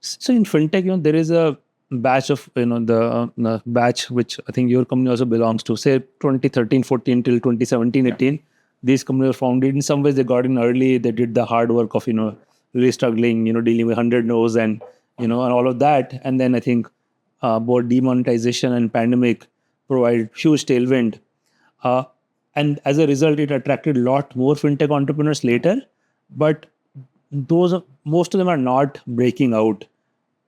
So in fintech, there is a batch of, the batch which I think your company also belongs to, say 2013, 14 till 2017, 18. These companies were founded. In some ways, they got in early. They did the hard work of, really struggling, dealing with 100 no's and, and all of that. And then I think both demonetization and pandemic provide huge tailwind. And as a result, it attracted a lot more fintech entrepreneurs later. But most of them are not breaking out.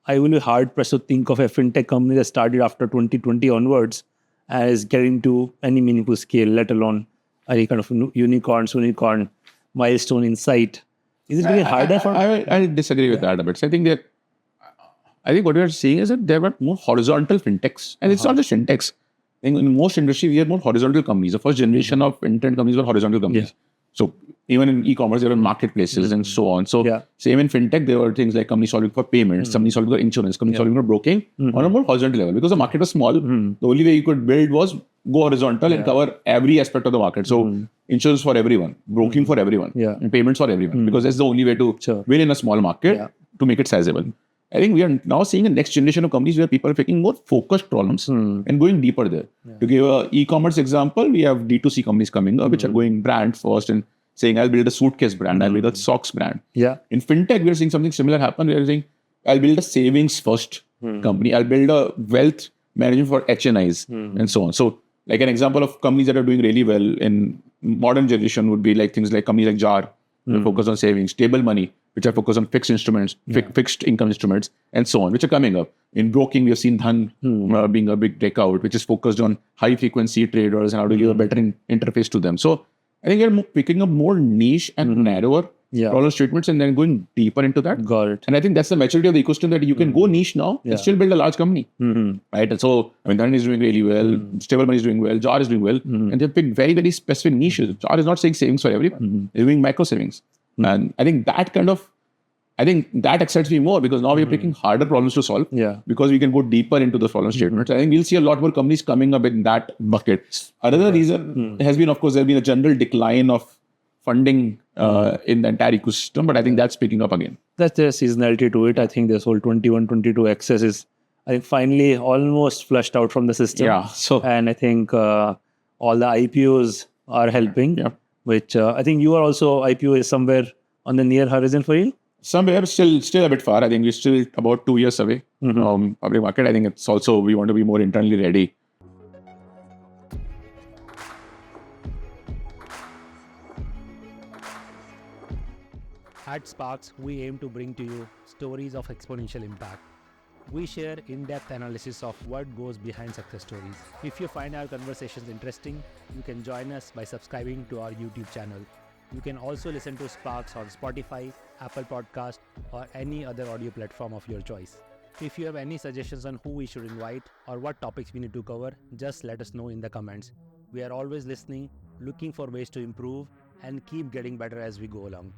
I will be hard pressed to think of a fintech company that started after 2020 onwards as getting to any meaningful scale, let alone any kind of unicorn milestone in sight. Is it really harder for? I disagree with that a bit. So I think what we are seeing is that there were more horizontal fintechs, and it's not just fintechs. I think in most industry we had more horizontal companies. The first generation of internet companies were horizontal companies. Yeah. So even in e-commerce, there were marketplaces and so on. So same in fintech, there were things like companies solving for payments, companies solving for insurance, companies solving for broking on a more horizontal level. Because the market was small, the only way you could build was go horizontal and cover every aspect of the market. So insurance for everyone, broking for everyone, and payments for everyone. Because that's the only way to win in a small market to make it sizable. I think we are now seeing a next generation of companies where people are taking more focused problems and going deeper there. To give an e-commerce example, we have D2C companies coming up, which are going brand first and saying, I'll build a suitcase brand, I'll build a socks brand. Yeah. In fintech, we're seeing something similar happen. We're saying, I'll build a savings first company, I'll build a wealth management for HNIs and so on. So like an example of companies that are doing really well in modern generation would be like things like companies like JAR, focus on savings, Stable Money, which are focused on fixed instruments, fixed income instruments, and so on, which are coming up. In broking, we have seen Dhan being a big breakout, which is focused on high frequency traders and how to give a better interface to them. So I think you're picking up more niche and narrower problem statements and then going deeper into that. Got it. And I think that's the maturity of the ecosystem, that you can go niche now and still build a large company. Right? And so, Dhan is doing really well, Stable Money is doing well, JAR is doing well, and they've picked very, very specific niches. JAR is not saying savings for everyone. They're doing micro savings. And I think that excites me more, because now we're picking harder problems to solve because we can go deeper into the problem statements. I think we'll see a lot more companies coming up in that bucket. Another reason has been, of course, there's been a general decline of funding in the entire ecosystem, but I think that's picking up again. That's the seasonality to it. I think this whole 21, 22 excess is, I think, finally almost flushed out from the system. And I think all the IPOs are helping, which I think you are also, IPO is somewhere on the near horizon for you. Somewhere still a bit far. I think we're still about 2 years away from public market. I think it's also, we want to be more internally ready. At Sparks, we aim to bring to you stories of exponential impact. We share in-depth analysis of what goes behind success stories. If you find our conversations interesting, you can join us by subscribing to our YouTube channel. You can also listen to Sparks on Spotify, Apple Podcast, or any other audio platform of your choice. If you have any suggestions on who we should invite or what topics we need to cover, just let us know in the comments. We are always listening, looking for ways to improve, and keep getting better as we go along.